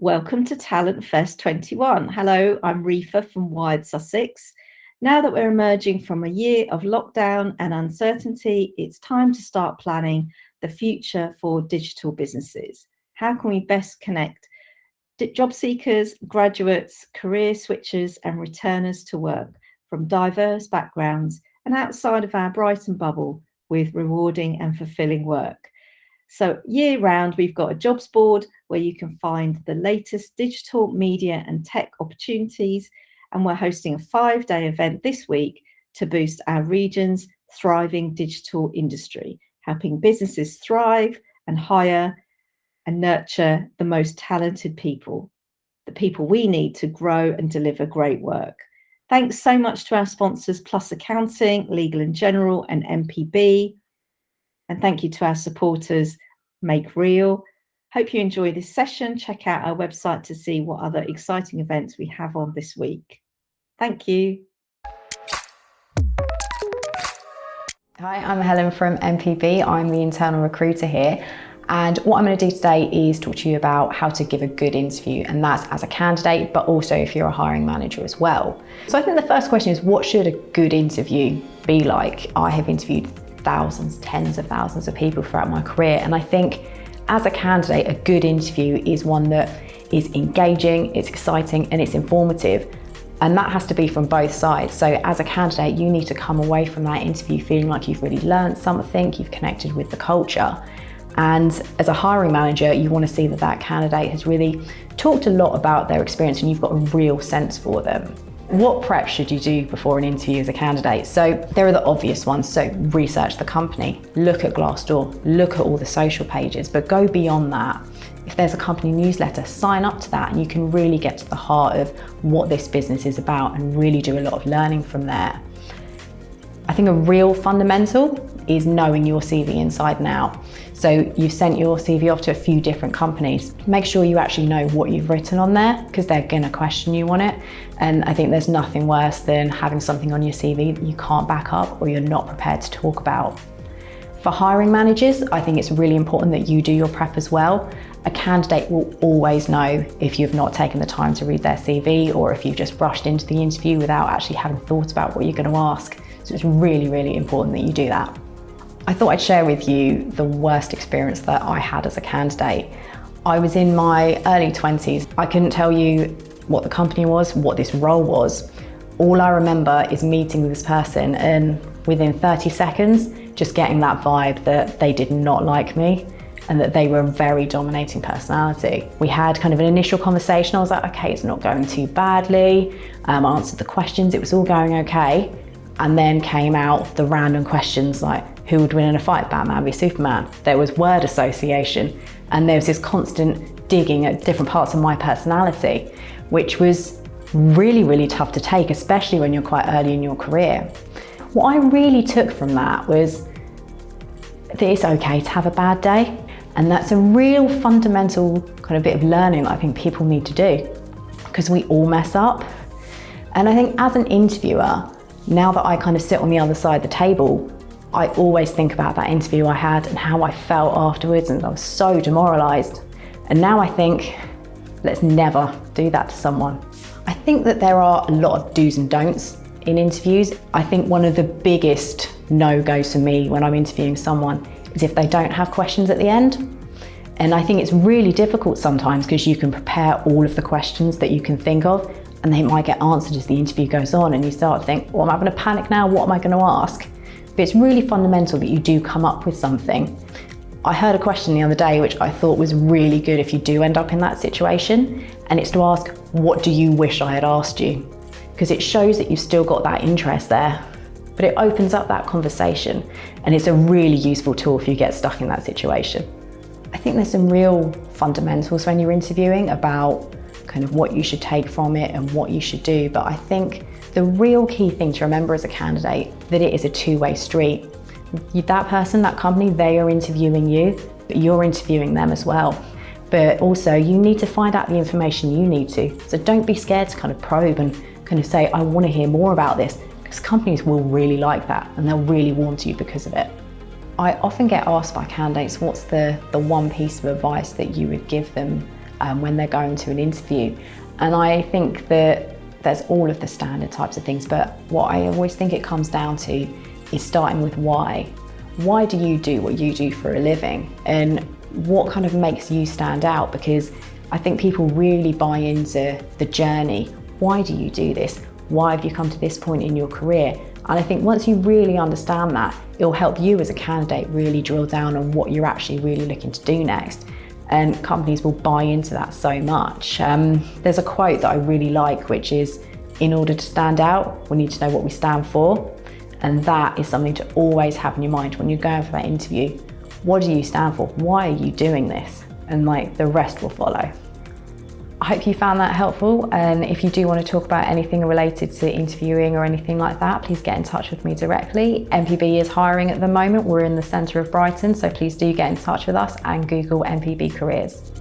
Welcome to Talent Fest 21. Hello, I'm Reefa from Wired Sussex. Now that we're emerging from a year of lockdown and uncertainty, it's time to start planning the future for digital businesses. How can we best connect job seekers, graduates, career switchers, and returners to work from diverse backgrounds and outside of our Brighton bubble with rewarding and fulfilling work? So year round, we've got a jobs board where you can find the latest digital media and tech opportunities. And we're hosting a 5-day event this week to boost our region's thriving digital industry, helping businesses thrive and hire and nurture the most talented people, the people we need to grow and deliver great work. Thanks so much to our sponsors, Plus Accounting, Legal and General, and MPB. And thank you to our supporters, Make Real. Hope you enjoy this session. Check out our website to see what other exciting events we have on this week. Thank you. Hi, I'm Helen from MPB. I'm the internal recruiter here. And what I'm going to do today is talk to you about how to give a good interview, and that's as a candidate, but also if you're a hiring manager as well. So I think the first question is, what should a good interview be like? I have interviewed thousands, tens of thousands of people throughout my career, and I think as a candidate, a good interview is one that is engaging, it's exciting, and it's informative. And that has to be from both sides. So as a candidate, you need to come away from that interview feeling like you've really learned something, you've connected with the culture. And as a hiring manager, you want to see that that candidate has really talked a lot about their experience and you've got a real sense for them. What prep should you do before an interview as a candidate? So there are the obvious ones. So research the company, look at Glassdoor, look at all the social pages, but go beyond that. If there's a company newsletter, sign up to that and you can really get to the heart of what this business is about and really do a lot of learning from there. I think a real fundamental is knowing your CV inside and out. So you've sent your CV off to a few different companies. Make sure you actually know what you've written on there because they're gonna question you on it. And I think there's nothing worse than having something on your CV that you can't back up or you're not prepared to talk about. For hiring managers, I think it's really important that you do your prep as well. A candidate will always know if you've not taken the time to read their CV or if you've just rushed into the interview without actually having thought about what you're going to ask. So it's really, really important that you do that. I thought I'd share with you the worst experience that I had as a candidate. I was in my early 20s. I couldn't tell you what the company was, what this role was. All I remember is meeting with this person and within 30 seconds, just getting that vibe that they did not like me and that they were a very dominating personality. We had kind of an initial conversation. I was like, okay, it's not going too badly. I answered the questions, it was all going okay. And then came out the random questions like, who would win in a fight, Batman v Superman? There was word association, and there was this constant digging at different parts of my personality, which was really, really tough to take, especially when you're quite early in your career. What I really took from that was that it's okay to have a bad day, and that's a real fundamental kind of bit of learning that I think people need to do, because we all mess up. And I think as an interviewer, now that I kind of sit on the other side of the table, I always think about that interview I had and how I felt afterwards, and I was so demoralised. And now I think, let's never do that to someone. I think that there are a lot of do's and don'ts in interviews. I think one of the biggest no-goes for me when I'm interviewing someone is if they don't have questions at the end. And I think it's really difficult sometimes because you can prepare all of the questions that you can think of and they might get answered as the interview goes on and you start to think, well, am I having a panic now? What am I going to ask? But it's really fundamental that you do come up with something. I heard a question the other day which I thought was really good if you do end up in that situation, and it's to ask, what do you wish I had asked you? Because it shows that you've still got that interest there, but it opens up that conversation, and it's a really useful tool if you get stuck in that situation. I think there's some real fundamentals when you're interviewing about kind of what you should take from it and what you should do, but I think the real key thing to remember as a candidate, that it is a two-way street. That person, that company, they are interviewing you, but you're interviewing them as well. But also you need to find out the information you need to. So don't be scared to kind of probe and kind of say, I want to hear more about this, because companies will really like that and they'll really warm to you because of it. I often get asked by candidates, what's the one piece of advice that you would give them when they're going to an interview. And I think that there's all of the standard types of things, but what I always think it comes down to is starting with why. Why do you do what you do for a living? And what kind of makes you stand out? Because I think people really buy into the journey. Why do you do this? Why have you come to this point in your career? And I think once you really understand that, it'll help you as a candidate really drill down on what you're actually really looking to do next. And companies will buy into that so much. There's a quote that I really like, which is, in order to stand out, we need to know what we stand for. And that is something to always have in your mind when you're going for that interview. What do you stand for? Why are you doing this? And like, the rest will follow. I hope you found that helpful. And if you do want to talk about anything related to interviewing or anything like that, please get in touch with me directly. MPB is hiring at the moment. We're in the centre of Brighton, so please do get in touch with us and Google MPB careers.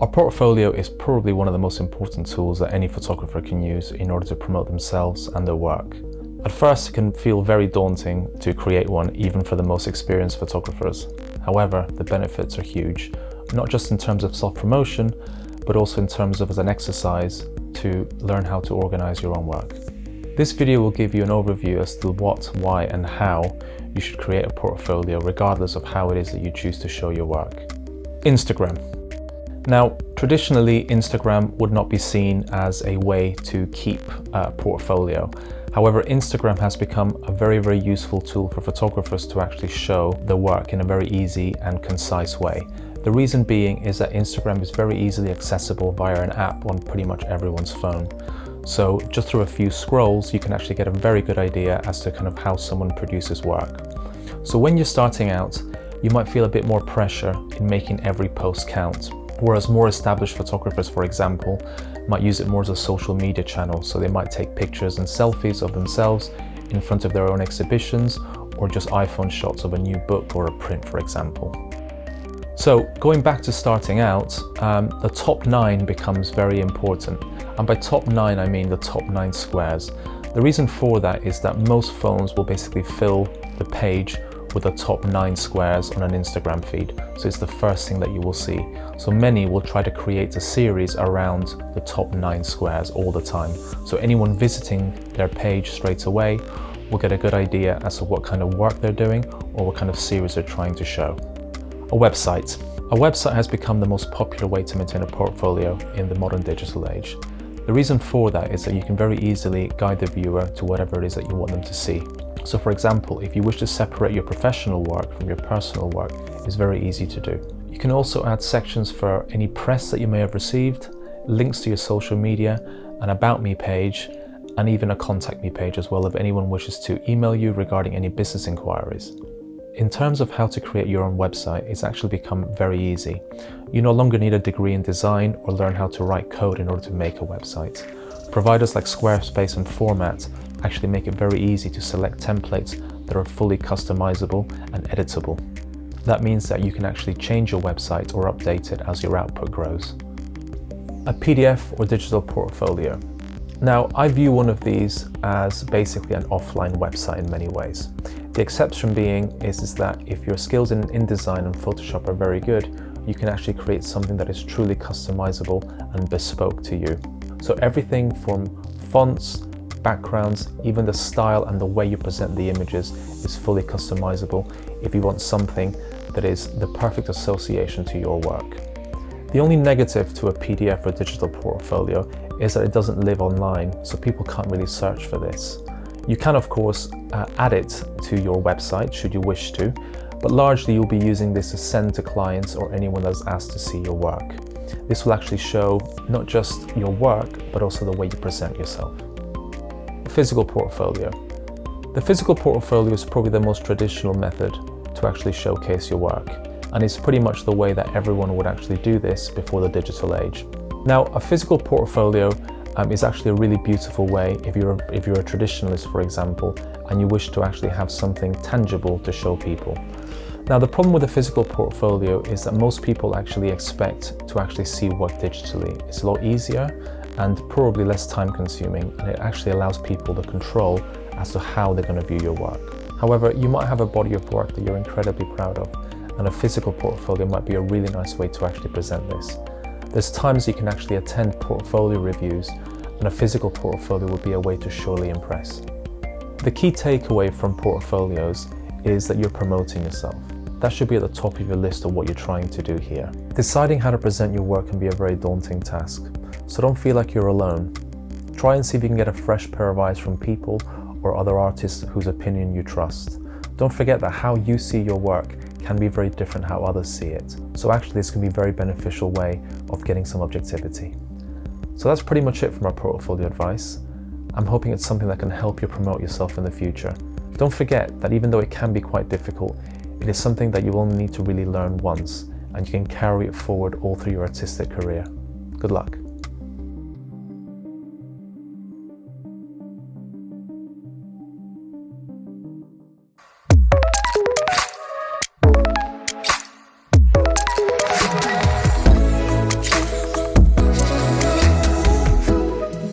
Our portfolio is probably one of the most important tools that any photographer can use in order to promote themselves and their work. At first, it can feel very daunting to create one, even for the most experienced photographers. However, the benefits are huge, not just in terms of self-promotion, but also in terms of as an exercise to learn how to organize your own work. This video will give you an overview as to what, why, and how you should create a portfolio, regardless of how it is that you choose to show your work. Instagram. Now, traditionally, Instagram would not be seen as a way to keep a portfolio. However, Instagram has become a very, very useful tool for photographers to actually show their work in a very easy and concise way. The reason being is that Instagram is very easily accessible via an app on pretty much everyone's phone. So just through a few scrolls, you can actually get a very good idea as to kind of how someone produces work. So when you're starting out, you might feel a bit more pressure in making every post count. Whereas more established photographers, for example, might use it more as a social media channel. So they might take pictures and selfies of themselves in front of their own exhibitions, or just iPhone shots of a new book or a print, for example. So going back to starting out, the top 9 becomes very important. And by top 9, I mean the top 9 squares. The reason for that is that most phones will basically fill the page with the top 9 squares on an Instagram feed. So it's the first thing that you will see. So many will try to create a series around the top 9 squares all the time. So anyone visiting their page straight away will get a good idea as to what kind of work they're doing or what kind of series they're trying to show. A website. A website has become the most popular way to maintain a portfolio in the modern digital age. The reason for that is that you can very easily guide the viewer to whatever it is that you want them to see. So for example, if you wish to separate your professional work from your personal work, it's very easy to do. You can also add sections for any press that you may have received, links to your social media, an About Me page, and even a Contact Me page as well if anyone wishes to email you regarding any business inquiries. In terms of how to create your own website, it's actually become very easy. You no longer need a degree in design or learn how to write code in order to make a website. Providers like Squarespace and Format actually make it very easy to select templates that are fully customizable and editable. That means that you can actually change your website or update it as your output grows. A PDF or digital portfolio. Now, I view one of these as basically an offline website in many ways. The exception being is that if your skills in InDesign and Photoshop are very good, you can actually create something that is truly customizable and bespoke to you. So everything from fonts, backgrounds, even the style and the way you present the images is fully customizable if you want something that is the perfect association to your work. The only negative to a PDF or digital portfolio is that it doesn't live online, so people can't really search for this. You can of course add it to your website should you wish to, but largely you'll be using this to send to clients or anyone that's asked to see your work. This will actually show not just your work, but also the way you present yourself. Physical portfolio. The physical portfolio is probably the most traditional method to actually showcase your work, and it's pretty much the way that everyone would actually do this before the digital age. Now, a physical portfolio is actually a really beautiful way if you're a traditionalist, for example, and you wish to actually have something tangible to show people. Now, the problem with a physical portfolio is that most people actually expect to actually see work digitally. It's a lot easier and probably less time consuming, and it actually allows people the control as to how they're going to view your work. However, you might have a body of work that you're incredibly proud of, and a physical portfolio might be a really nice way to actually present this. There's times you can actually attend portfolio reviews, and a physical portfolio would be a way to surely impress. The key takeaway from portfolios is that you're promoting yourself. That should be at the top of your list of what you're trying to do here. Deciding how to present your work can be a very daunting task, so don't feel like you're alone. Try and see if you can get a fresh pair of eyes from people or other artists whose opinion you trust. Don't forget that how you see your work can be very different how others see it. So actually this can be a very beneficial way of getting some objectivity. So that's pretty much it from our portfolio advice. I'm hoping it's something that can help you promote yourself in the future. Don't forget that even though it can be quite difficult, it is something that you only need to really learn once, and you can carry it forward all through your artistic career. Good luck.